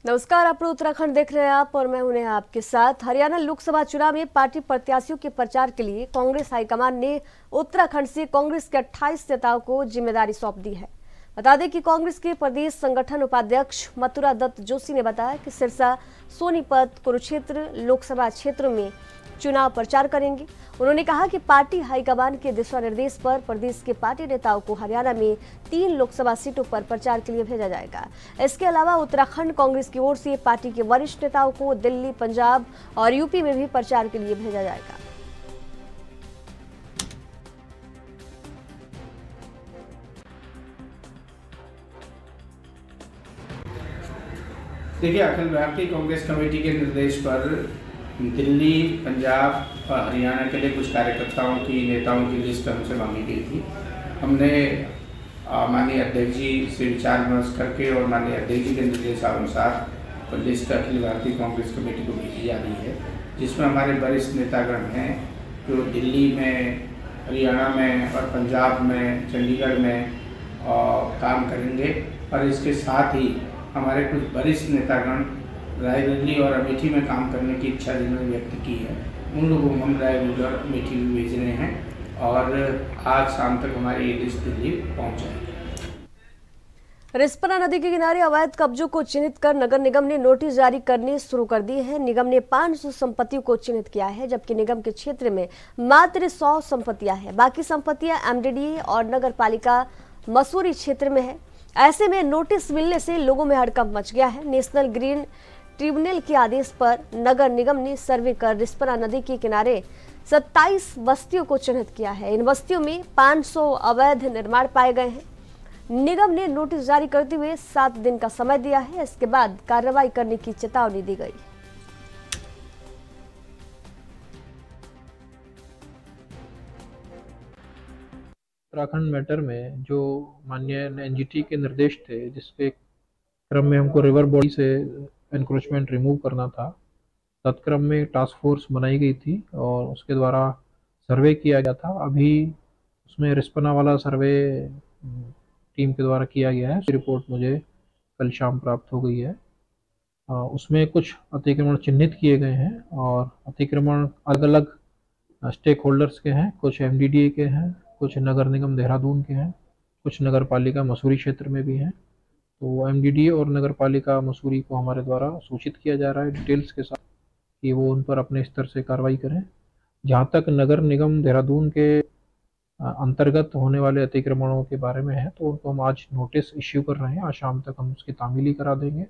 नमस्कार, आप उत्तराखंड देख रहे हैं आप और मैं हूं नेहा आपके साथ। हरियाणा लोकसभा चुनाव में पार्टी प्रत्याशियों के प्रचार के लिए कांग्रेस हाईकमान ने उत्तराखंड से कांग्रेस के 28 नेताओं को जिम्मेदारी सौंप दी है। बता दें कि कांग्रेस के प्रदेश संगठन उपाध्यक्ष मथुरा दत्त जोशी ने बताया कि सिरसा, सोनीपत, कुरुक्षेत्र लोकसभा क्षेत्रों में चुनाव प्रचार करेंगे। उन्होंने कहा कि पार्टी हाईकमान के दिशा निर्देश पर प्रदेश के पार्टी नेताओं को हरियाणा में 3 लोकसभा सीटों पर प्रचार के लिए भेजा जाएगा। इसके अलावा उत्तराखंड कांग्रेस की ओर से पार्टी के वरिष्ठ नेताओं को दिल्ली, पंजाब और यूपी में भी प्रचार के लिए भेजा जाएगा। देखिए, अखिल भारतीय कांग्रेस कमेटी के निर्देश पर दिल्ली, पंजाब और हरियाणा के लिए कुछ कार्यकर्ताओं की, नेताओं की लिस्ट हमसे मांगी गई थी। हमने माननीय अध्यक्ष जी से विचार विमर्श करके और माननीय अध्यक्ष जी के निर्देशानुसार लिस्ट अखिल भारतीय कांग्रेस कमेटी को भेजी जा रही है, जिसमें हमारे वरिष्ठ नेतागण हैं जो दिल्ली में, हरियाणा में और पंजाब में, चंडीगढ़ में काम करेंगे। और इसके साथ ही हमारे कुछ वरिष्ठ नेतागण रायबरेली और अमेठी में काम करने की इच्छा जिन्होंने व्यक्त की है, उन लोगों को हम रायबरेली और अमेठी में भेज रहे हैं और आज शाम तक हमारी ये लिस्ट दिल्ली पहुँच जाएगी। रिस्पना नदी के किनारे अवैध कब्जों को चिन्हित कर नगर निगम ने नोटिस जारी करने शुरू कर दी है। निगम ने 500 संपत्तियों को चिन्हित किया है, जबकि निगम के क्षेत्र में मात्र 100 संपत्तियां हैं। बाकी संपत्तियां एमडीडीए और नगर पालिका मसूरी क्षेत्र में है। ऐसे में नोटिस मिलने से लोगों में हड़कंप मच गया है। नेशनल ग्रीन ट्रिब्यूनल के आदेश पर नगर निगम ने सर्वे कर रिस्पना नदी के किनारे 27 बस्तियों को चिन्हित किया है। इन बस्तियों में 500 अवैध निर्माण पाए गए हैं। निगम ने नोटिस जारी करते हुए 7 दिन का समय दिया है। इसके बाद कार्रवाई करने की चेतावनी दी गई। उत्तराखंड मैटर में जो माननीय एनजीटी के निर्देश थे, जिसके क्रम में हमको रिवर बॉडी से एनक्रोचमेंट रिमूव करना था, तत्क्रम में टास्क फोर्स बनाई गई थी और उसके द्वारा सर्वे किया गया था। अभी उसमें रिस्पना वाला सर्वे टीम के द्वारा किया गया है। रिपोर्ट मुझे कल शाम प्राप्त हो गई है। उसमें कुछ अतिक्रमण चिन्हित किए गए हैं और अतिक्रमण अलग अलग स्टेक होल्डर्स के हैं। कुछ एमडीडीए के हैं, कुछ नगर निगम देहरादून के हैं, कुछ नगर पालिका मसूरी क्षेत्र में भी हैं। तो एमडीडीए और नगर पालिका मसूरी को हमारे द्वारा सूचित किया जा रहा है डिटेल्स के साथ कि वो उन पर अपने स्तर से कार्रवाई करें। जहाँ तक नगर निगम देहरादून के अंतर्गत होने वाले अतिक्रमणों के बारे में है, तो उनको हम आज नोटिस इश्यू कर रहे हैं। आज शाम तक हम उसकी तामीली करा देंगे।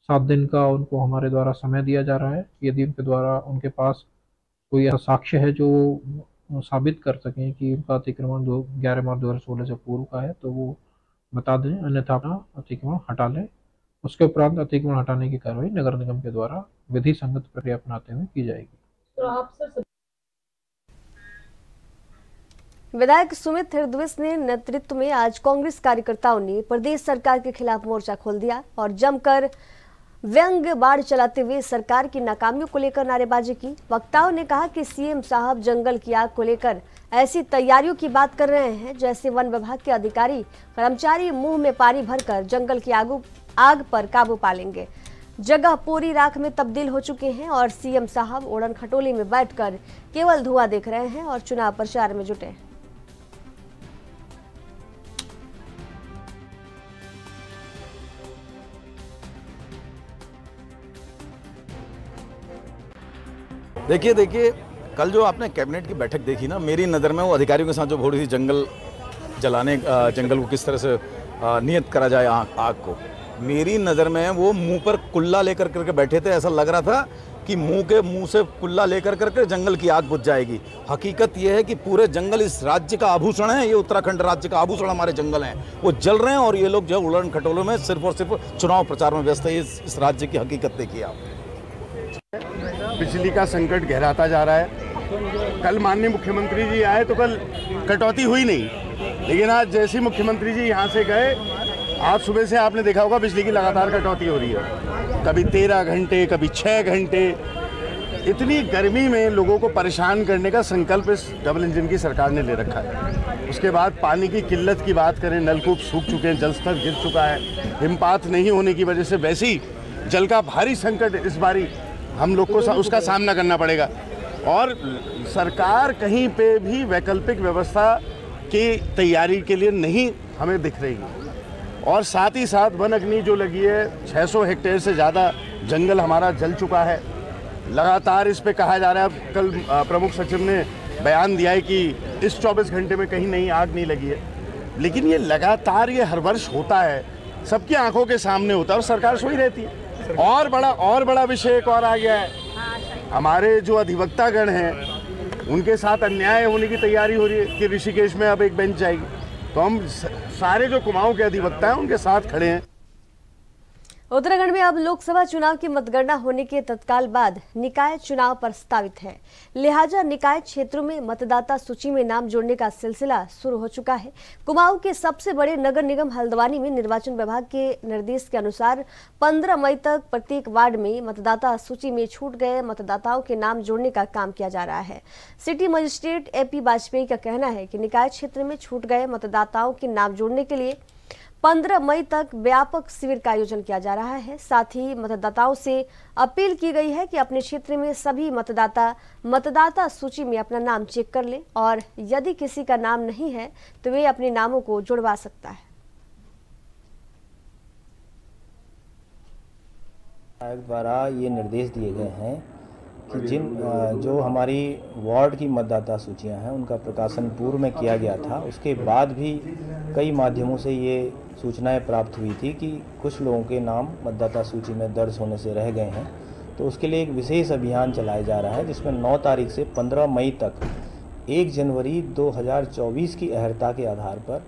7 दिन का उनको हमारे द्वारा समय दिया जा रहा है। यदि उनके द्वारा उनके पास कोई ऐसा साक्ष्य है जो साबित कर सकें कि उनका अतिक्रमण 11 मार्च 2016 से पूर्व का है, तो वो बता दें, अन्यथा अपना अतिक्रमण हटा लें। उसके उपरांत अतिक्रमण हटाने की कार्रवाई नगर निगम के द्वारा विधि संगत प्रक्रिया अपनाते हुए की जाएगी। तो आप सर विधायक सुमित हृदविस ने नेतृत्व में आज कांग्रेस कार्यकर्ताओं ने प्रदेश सरकार के खिलाफ मोर्चा खोल दिया और जमकर व्यंग्यवाद चलाते हुए सरकार की नाकामियों को लेकर नारेबाजी की। वक्ताओं ने कहा कि सीएम साहब जंगल की आग को लेकर ऐसी तैयारियों की बात कर रहे हैं जैसे वन विभाग के अधिकारी कर्मचारी मुंह में पानी भरकर जंगल की आग पर काबू पा लेंगे। जगह पूरी राख में तब्दील हो चुके हैं और सीएम साहब उड़न खटोले में बैठकर केवल धुआं देख रहे हैं और चुनाव प्रचार में जुटे हैं। देखिए कल जो आपने कैबिनेट की बैठक देखी ना, मेरी नज़र में वो अधिकारियों के साथ जो थोड़ी सी जंगल जलाने, जंगल को किस तरह से नियत करा जाए आग को, मेरी नज़र में वो मुंह पर कुल्ला लेकर करके बैठे थे। ऐसा लग रहा था कि मुंह से कुल्ला लेकर करके जंगल की आग बुझ जाएगी। हकीकत ये है कि पूरे जंगल इस राज्य का आभूषण है। ये उत्तराखंड राज्य का आभूषण हमारे जंगल हैं, वो जल रहे हैं और ये लोग जो उड़न खटोलों में सिर्फ और सिर्फ चुनाव प्रचार में व्यस्त है। इस राज्य की हकीकत देखिए आप। बिजली का संकट गहराता जा रहा है। कल माननीय मुख्यमंत्री जी आए तो कल कटौती हुई नहीं, लेकिन आज जैसे मुख्यमंत्री जी यहाँ से गए, आज सुबह से आपने देखा होगा बिजली की लगातार कटौती हो रही है। कभी 13 घंटे, कभी 6 घंटे। इतनी गर्मी में लोगों को परेशान करने का संकल्प इस डबल इंजन की सरकार ने ले रखा है। उसके बाद पानी की किल्लत की बात करें, नलकूप सूख चुके हैं, जल स्तर गिर चुका है। हिमपात नहीं होने की वजह से वैसे ही जल का भारी संकट इस बारी हम लोग को उसका सामना करना पड़ेगा। और सरकार कहीं पे भी वैकल्पिक व्यवस्था की तैयारी के लिए नहीं हमें दिख रही है। और साथ ही साथ वन अग्नि जो लगी है, 600 हेक्टेयर से ज़्यादा जंगल हमारा जल चुका है। लगातार इस पे कहा जा रहा है, कल प्रमुख सचिव ने बयान दिया है कि इस 24 घंटे में कहीं नई आग नहीं लगी है, लेकिन ये लगातार ये हर वर्ष होता है, सबकी आंखों के सामने होता है और सरकार सोई रहती है। और बड़ा विषय एक और आ गया है, हमारे जो अधिवक्तागण हैं उनके साथ अन्याय होने की तैयारी हो रही है कि ऋषिकेश में अब एक बेंच जाएगी, तो हम सारे जो कुमाऊं के अधिवक्ता हैं उनके साथ खड़े हैं। उत्तराखंड में अब लोकसभा चुनाव की मतगणना होने के तत्काल बाद निकाय चुनाव प्रस्तावित है, लिहाजा निकाय क्षेत्रों में मतदाता सूची में नाम जोड़ने का सिलसिला शुरू हो चुका है। कुमाऊं के सबसे बड़े नगर निगम हल्द्वानी में निर्वाचन विभाग के निर्देश के अनुसार 15 मई तक प्रत्येक वार्ड में मतदाता सूची में छूट गए मतदाताओं के नाम जोड़ने का काम किया जा रहा है। सिटी मजिस्ट्रेट AP वाजपेयी का कहना है कि निकाय क्षेत्र में छूट गए मतदाताओं के नाम जोड़ने के लिए 15 मई तक व्यापक शिविर का आयोजन किया जा रहा है। साथ ही मतदाताओं से अपील की गई है कि अपने क्षेत्र में सभी मतदाता सूची में अपना नाम चेक कर ले और यदि किसी का नाम नहीं है तो वे अपने नामों को जुड़वा सकता है। आयोग द्वारा ये निर्देश दिए गए हैं कि जो हमारी वार्ड की मतदाता सूचियां हैं उनका प्रकाशन पूर्व में किया गया था, उसके बाद भी कई माध्यमों से ये सूचनाएं प्राप्त हुई थी कि कुछ लोगों के नाम मतदाता सूची में दर्ज होने से रह गए हैं। तो उसके लिए एक विशेष अभियान चलाया जा रहा है जिसमें 9 तारीख से 15 मई तक 1 जनवरी 2024 की अहर्ता के आधार पर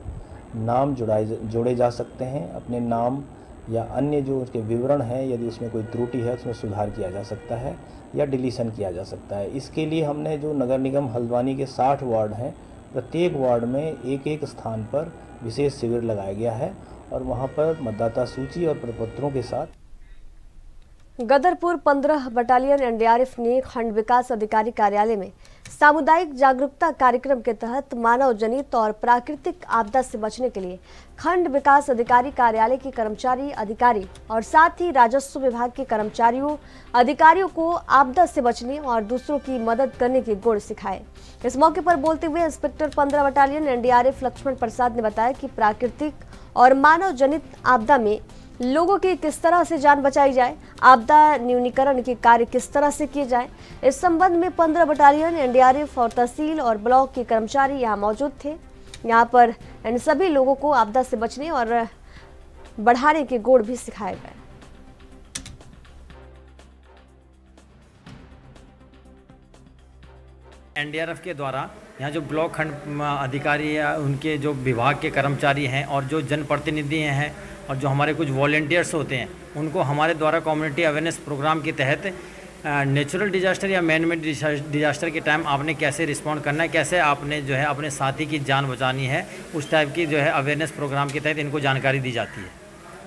नाम जोड़े जा सकते हैं। अपने नाम या अन्य जो उसके विवरण हैं, यदि उसमें कोई त्रुटि है उसमें सुधार किया जा सकता है या डिलीशन किया जा सकता है। इसके लिए हमने जो नगर निगम हल्द्वानी के 60 वार्ड हैं, प्रत्येक वार्ड में एक स्थान पर विशेष शिविर लगाया गया है और वहां पर मतदाता सूची और प्रपत्रों के साथ गदरपुर 15 बटालियन NDRF ने खंड विकास अधिकारी कार्यालय में सामुदायिक जागरूकता कार्यक्रम के तहत मानव जनित और प्राकृतिक आपदा से बचने के लिए खंड विकास अधिकारी कार्यालय के कर्मचारी अधिकारी और साथ ही राजस्व विभाग के अधिकारियों को आपदा से बचने और दूसरों की मदद करने के गुण सिखाए। इस मौके पर बोलते हुए इंस्पेक्टर 15 बटालियन NDRF लक्ष्मण प्रसाद ने बताया कि प्राकृतिक और मानव जनित आपदा में लोगों की किस तरह से जान बचाई जाए, आपदा न्यूनीकरण के कार्य किस तरह से किए जाए। इस संबंध में 15 बटालियन NDRF और तहसील और ब्लॉक के कर्मचारी यहां मौजूद थे। यहां पर इन सभी लोगों को आपदा से बचने और बढ़ाने के गुण भी सिखाए गए। NDRF के द्वारा यहाँ जो ब्लॉक खंड अधिकारी या उनके जो विभाग के कर्मचारी हैं और जो जनप्रतिनिधि हैं और जो हमारे कुछ वॉलेंटियर्स होते हैं, उनको हमारे द्वारा कम्युनिटी अवेयरनेस प्रोग्राम के तहत नेचुरल डिजास्टर या मैन मेड डिजास्टर के टाइम आपने कैसे रिस्पॉन्ड करना है, कैसे आपने जो है अपने साथी की जान बचानी है, उस टाइप की जो है अवेयरनेस प्रोग्राम के तहत इनको जानकारी दी जाती है।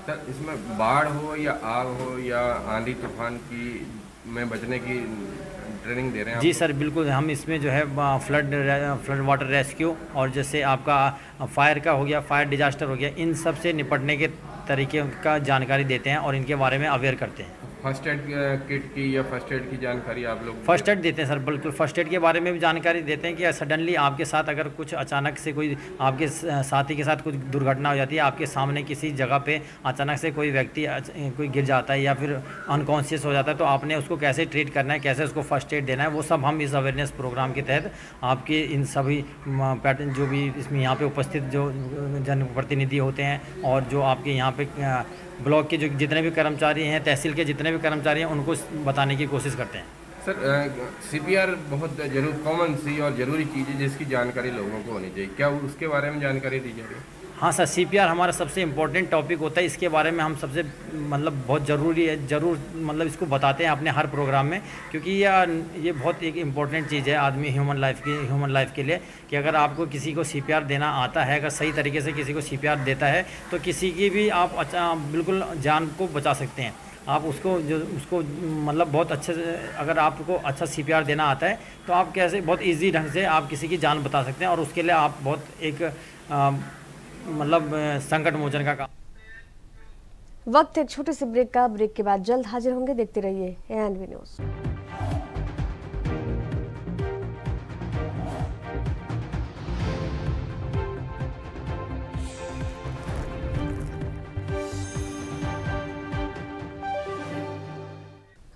सर, इसमें बाढ़ हो या आग हो या आंधी तूफान की में बचने की ट्रेनिंग दे रहे हैं? जी सर, बिल्कुल। हम इसमें जो है फ्लड वाटर रेस्क्यू और जैसे आपका फायर का हो गया, फायर डिजास्टर हो गया, इन सब से निपटने के तरीके का जानकारी देते हैं और इनके बारे में अवेयर करते हैं। फर्स्ट एड किट की या फर्स्ट एड की जानकारी आप लोग? फर्स्ट एड देते हैं सर, बिल्कुल। फर्स्ट एड के बारे में भी जानकारी देते हैं कि सडनली आपके साथ अगर कुछ अचानक से कोई आपके साथी के साथ कुछ दुर्घटना हो जाती है, आपके सामने किसी जगह पे अचानक से कोई व्यक्ति कोई गिर जाता है या फिर अनकॉन्शियस हो जाता है, तो आपने उसको कैसे ट्रीट करना है, कैसे उसको फर्स्ट एड देना है, वो सब हम इस अवेयरनेस प्रोग्राम के तहत आपके इन सभी पैटर्न जो भी इसमें यहाँ पर उपस्थित जो जनप्रतिनिधि होते हैं और जो आपके यहाँ पे ब्लॉक के जो जितने भी कर्मचारी हैं, तहसील के जितने भी कर्मचारी हैं, उनको बताने की कोशिश करते हैं। सर, CPR बहुत कॉमन सी और ज़रूरी चीज़ है जिसकी जानकारी लोगों को होनी चाहिए, क्या उसके बारे में जानकारी दी जा रही है? हाँ सर, CPR हमारा सबसे इम्पोर्टेंट टॉपिक होता है। इसके बारे में हम सबसे बहुत ज़रूरी है, इसको बताते हैं अपने हर प्रोग्राम में, क्योंकि ये बहुत एक इम्पोर्टेंट चीज़ है आदमी ह्यूमन लाइफ के लिए कि अगर आपको किसी को CPR देना आता है, अगर सही तरीके से किसी को CPR देता है तो किसी की भी आप बिल्कुल जान को बचा सकते हैं। आप उसको बहुत अच्छे से, अगर आपको अच्छा CPR देना आता है तो आप कैसे बहुत ईजी ढंग से आप किसी की जान बचा सकते हैं और उसके लिए आप बहुत एक संकट मोचन का काम। वक्त एक छोटे से ब्रेक का। ब्रेक के बाद जल्द हाजिर होंगे। देखते रहिए एएनवी न्यूज़।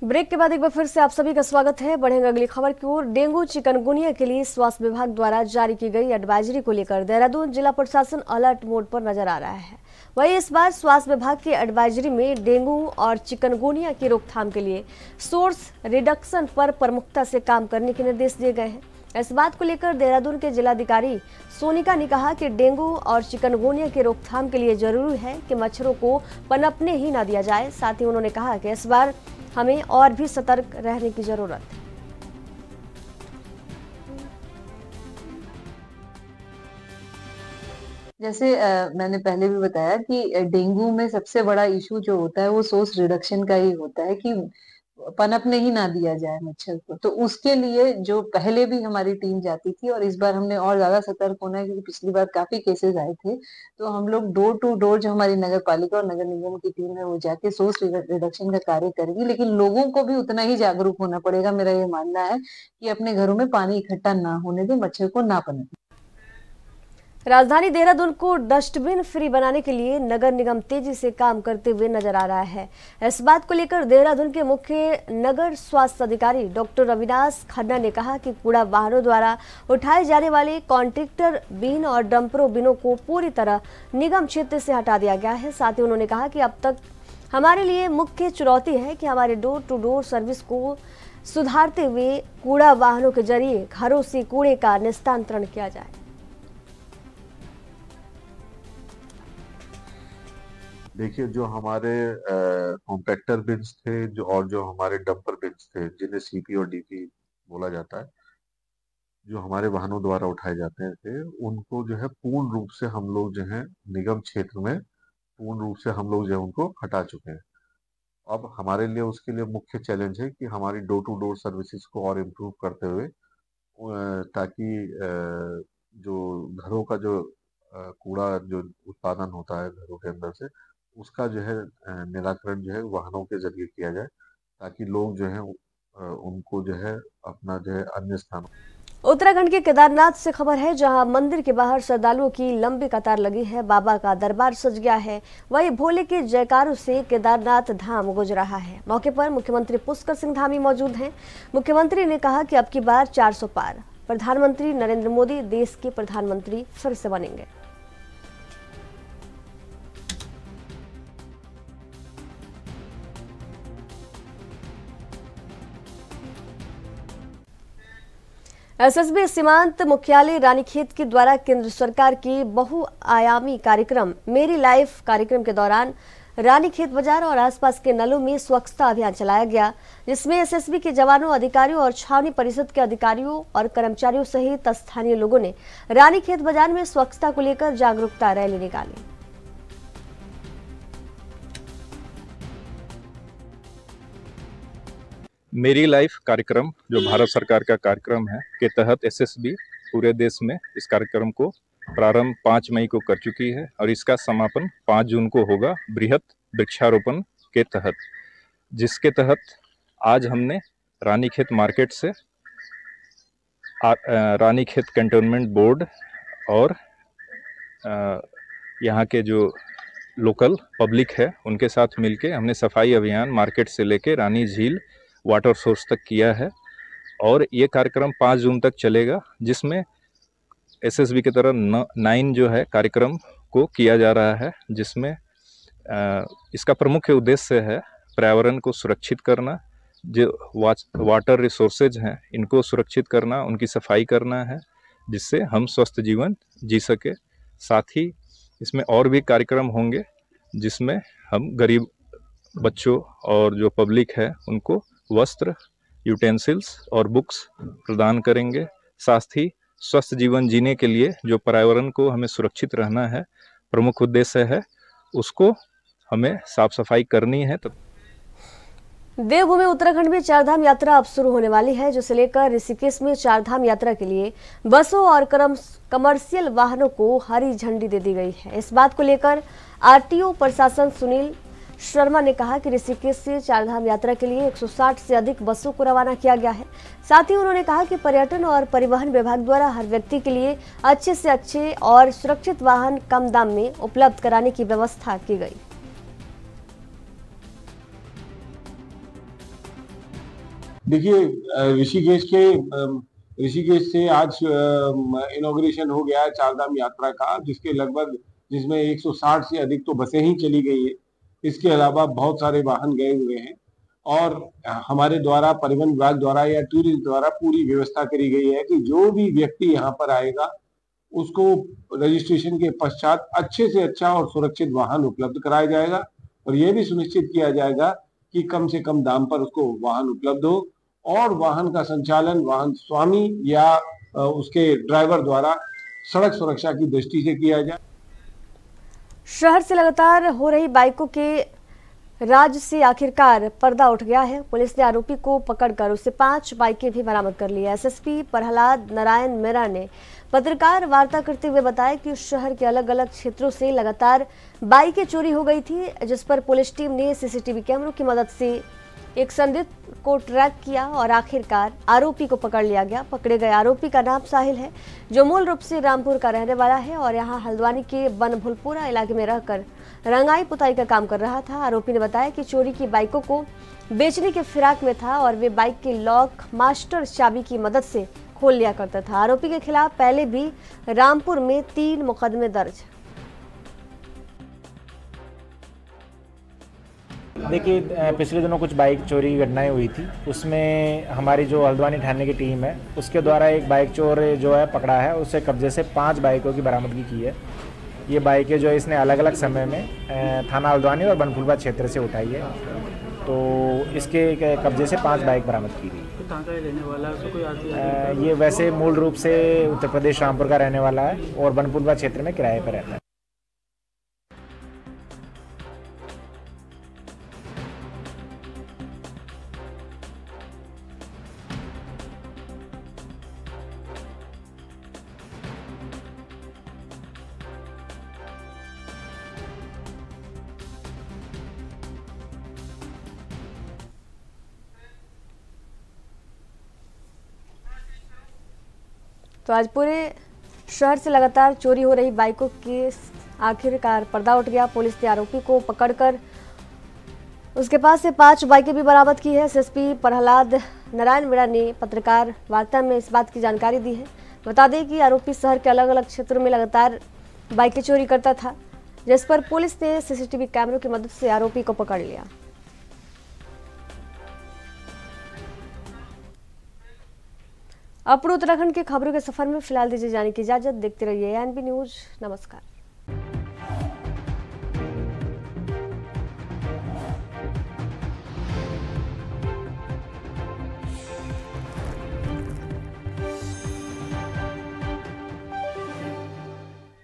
ब्रेक के बाद एक बार फिर से आप सभी का स्वागत है। बढ़ेंगे अगली खबर की ओर। डेंगू चिकनगुनिया के लिए स्वास्थ्य विभाग द्वारा जारी की गई एडवाइजरी को लेकर देहरादून जिला प्रशासन अलर्ट मोड पर नजर आ रहा है। वहीं इस बार स्वास्थ्य विभाग की एडवाइजरी में डेंगू और चिकनगुनिया की रोकथाम के लिए सोर्स रिडक्शन पर प्रमुखता से काम करने के निर्देश दिए गए हैं। इस बात को लेकर देहरादून के जिलाधिकारी सोनिका ने कहा कि डेंगू और चिकनगुनिया की रोकथाम के लिए जरूरी है कि मच्छरों को पनपने ही न दिया जाए। साथ ही उन्होंने कहा कि इस बार हमें और भी सतर्क रहने की जरूरत है। जैसे मैंने पहले भी बताया कि डेंगू में सबसे बड़ा इशू जो होता है वो सोर्स रिडक्शन का ही होता है कि पनपने ही ना दिया जाए मच्छर को। तो उसके लिए जो पहले भी हमारी टीम जाती थी और इस बार हमने और ज्यादा सतर्क होना है क्योंकि पिछली बार काफी केसेस आए थे। तो हम लोग डोर टू डोर जो हमारी नगर पालिका और नगर निगम की टीम है वो जाके सोर्स रिडक्शन का कार्य करेगी। लेकिन लोगों को भी उतना ही जागरूक होना पड़ेगा। मेरा ये मानना है कि अपने घरों में पानी इकट्ठा ना होने दे, मच्छर को ना पनपने। राजधानी देहरादून को डस्टबिन फ्री बनाने के लिए नगर निगम तेजी से काम करते हुए नजर आ रहा है। इस बात को लेकर देहरादून के मुख्य नगर स्वास्थ्य अधिकारी डॉक्टर अविनाश खन्ना ने कहा कि कूड़ा वाहनों द्वारा उठाए जाने वाले कॉन्ट्रैक्टर बिन और डंपरों बिनों को पूरी तरह निगम क्षेत्र से हटा दिया गया है। साथ ही उन्होंने कहा कि अब तक हमारे लिए मुख्य चुनौती है कि हमारे डोर टू डोर सर्विस को सुधारते हुए कूड़ा वाहनों के जरिए घरों से कूड़े का निस्तांतरण किया जाए। देखिए, जो हमारे कॉम्पैक्टर बिन्स थे जो हमारे डंपर बिन्स थे जिन्हें सीपी और डीपी बोला जाता है, जो हमारे वाहनों द्वारा उठाए जाते थे, उनको जो है पूर्ण रूप से हम लोग जो है निगम क्षेत्र में पूर्ण रूप से हम लोग जो है उनको हटा चुके हैं। अब हमारे लिए उसके लिए मुख्य चैलेंज है कि हमारी डोर टू डोर सर्विसेज को और इम्प्रूव करते हुए ताकि जो घरों का जो कूड़ा जो उत्पादन होता है घरों के अंदर से, उसका जो है निराकरण जो है वाहनों के जरिए किया जाए ताकि लोग जो है उनको जो है अपना जो है अन्य स्थान। उत्तराखंड के केदारनाथ से खबर है, जहां मंदिर के बाहर श्रद्धालुओं की लंबी कतार लगी है। बाबा का दरबार सज गया है। वहीं भोले के जयकारों से केदारनाथ धाम गुज रहा है। मौके पर मुख्यमंत्री पुष्कर सिंह धामी मौजूद हैं। मुख्यमंत्री ने कहा कि अब की बार 400 पार। प्रधानमंत्री नरेंद्र मोदी देश के प्रधानमंत्री फिर से बनेंगे। एसएसबी सीमांत मुख्यालय रानीखेत के द्वारा केंद्र सरकार की बहुआयामी कार्यक्रम मेरी लाइफ कार्यक्रम के दौरान रानीखेत बाजार और आसपास के नलों में स्वच्छता अभियान चलाया गया, जिसमें एसएसबी के जवानों, अधिकारियों और छावनी परिषद के अधिकारियों और कर्मचारियों सहित स्थानीय लोगों ने रानीखेत बाजार में स्वच्छता को लेकर जागरूकता रैली निकाली। मेरी लाइफ कार्यक्रम जो भारत सरकार का कार्यक्रम है के तहत एसएसबी पूरे देश में इस कार्यक्रम को प्रारंभ 5 मई को कर चुकी है और इसका समापन 5 जून को होगा बृहत वृक्षारोपण के तहत, जिसके तहत आज हमने रानीखेत मार्केट से रानीखेत कैंटोनमेंट बोर्ड और यहाँ के जो लोकल पब्लिक है उनके साथ मिलके हमने सफाई अभियान मार्केट से लेके रानी झील वाटर सोर्स तक किया है। और ये कार्यक्रम 5 जून तक चलेगा, जिसमें एसएसबी की तरफ 9 जो है कार्यक्रम को किया जा रहा है, जिसमें इसका प्रमुख उद्देश्य है पर्यावरण को सुरक्षित करना, जो वाटर रिसोर्सेज हैं इनको सुरक्षित करना, उनकी सफाई करना है, जिससे हम स्वस्थ जीवन जी सके। साथ ही इसमें और भी कार्यक्रम होंगे जिसमें हम गरीब बच्चों और जो पब्लिक है उनको वस्त्र, यूटेंसिल्स और बुक्स प्रदान करेंगे। साथ ही स्वस्थ जीवन जीने के लिए जो पर्यावरण को हमें सुरक्षित रहना है, प्रमुख उद्देश्य है, उसको हमें साफ सफाई करनी है। देवभूमि उत्तराखंड में चारधाम यात्रा अब शुरू होने वाली है, जिसे लेकर ऋषिकेश में चारधाम यात्रा के लिए बसों और कमर्शियल वाहनों को हरी झंडी दे दी गई है। इस बात को लेकर आरटीओ प्रशासन सुनील शर्मा ने कहा कि ऋषिकेश से चारधाम यात्रा के लिए 160 से अधिक बसों को रवाना किया गया है। साथ ही उन्होंने कहा कि पर्यटन और परिवहन विभाग द्वारा हर व्यक्ति के लिए अच्छे से अच्छे और सुरक्षित वाहन कम दाम में उपलब्ध कराने की व्यवस्था की गई। देखिए, ऋषिकेश से आज इनॉग्रेशन हो गया है चारधाम यात्रा का, जिसमें 160 से अधिक तो बसें ही चली गई है। इसके अलावा बहुत सारे वाहन गए हुए हैं और हमारे द्वारा परिवहन विभाग द्वारा या टूरिज्म द्वारा पूरी व्यवस्था करी गई है कि जो भी व्यक्ति यहाँ पर आएगा उसको रजिस्ट्रेशन के पश्चात अच्छे से अच्छा और सुरक्षित वाहन उपलब्ध कराया जाएगा और यह भी सुनिश्चित किया जाएगा कि कम से कम दाम पर उसको वाहन उपलब्ध हो और वाहन का संचालन वाहन स्वामी या उसके ड्राइवर द्वारा सड़क सुरक्षा की दृष्टि से किया जाए। शहर से लगातार हो रही बाइकों के राज से आखिरकार पर्दा उठ गया है। पुलिस ने आरोपी को पकड़कर उससे 5 बाइकें भी बरामद कर ली है। एसएसपी प्रहलाद नारायण मीणा ने पत्रकार वार्ता करते हुए बताया कि शहर के अलग अलग क्षेत्रों से लगातार बाइकें चोरी हो गई थी, जिस पर पुलिस टीम ने सीसीटीवी कैमरों की मदद से एक संदिग्ध को ट्रैक किया और आखिरकार आरोपी को पकड़ लिया गया। पकड़े गए आरोपी का नाम साहिल है, जो मूल रूप से रामपुर का रहने वाला है और यहां हल्द्वानी के बनभुलपुरा इलाके में रहकर रंगाई पुताई का काम कर रहा था। आरोपी ने बताया कि चोरी की बाइकों को बेचने के फिराक में था और वे बाइक के लॉक मास्टर चाबी की मदद से खोल लिया करता था। आरोपी के खिलाफ पहले भी रामपुर में 3 मुकदमे दर्ज। देखिए, पिछले दिनों कुछ बाइक चोरी की घटनाएं हुई थी, उसमें हमारी जो हल्द्वानी थाने की टीम है उसके द्वारा एक बाइक चोर जो है पकड़ा है। उससे कब्जे से 5 बाइकों की बरामदगी की है। ये बाइकें जो है इसने अलग अलग समय में थाना हल्द्वानी और बनभुलपुरा क्षेत्र से उठाई है, तो इसके कब्जे से 5 बाइक बरामद की गई। कहाँ का रहने वाला है, कोई ये वैसे मूल रूप से उत्तर प्रदेश रामपुर का रहने वाला है और बनभुलपुरा क्षेत्र में किराए पर रहता है। तो आज पूरे शहर से लगातार चोरी हो रही बाइकों के आखिरकार पर्दा उठ गया। पुलिस ने आरोपी को पकड़कर उसके पास से 5 बाइकें भी बरामद की है। एसएसपी प्रहलाद नारायण मीणा ने पत्रकार वार्ता में इस बात की जानकारी दी है। बता दें कि आरोपी शहर के अलग अलग क्षेत्रों में लगातार बाइकें चोरी करता था, जिस पर पुलिस ने सीसीटीवी कैमरों की मदद से आरोपी को पकड़ लिया। अब उत्तराखंड के खबरों के सफर में फिलहाल दीजिए जाने की इजाजत। देखते रहिए एएनबी न्यूज। नमस्कार।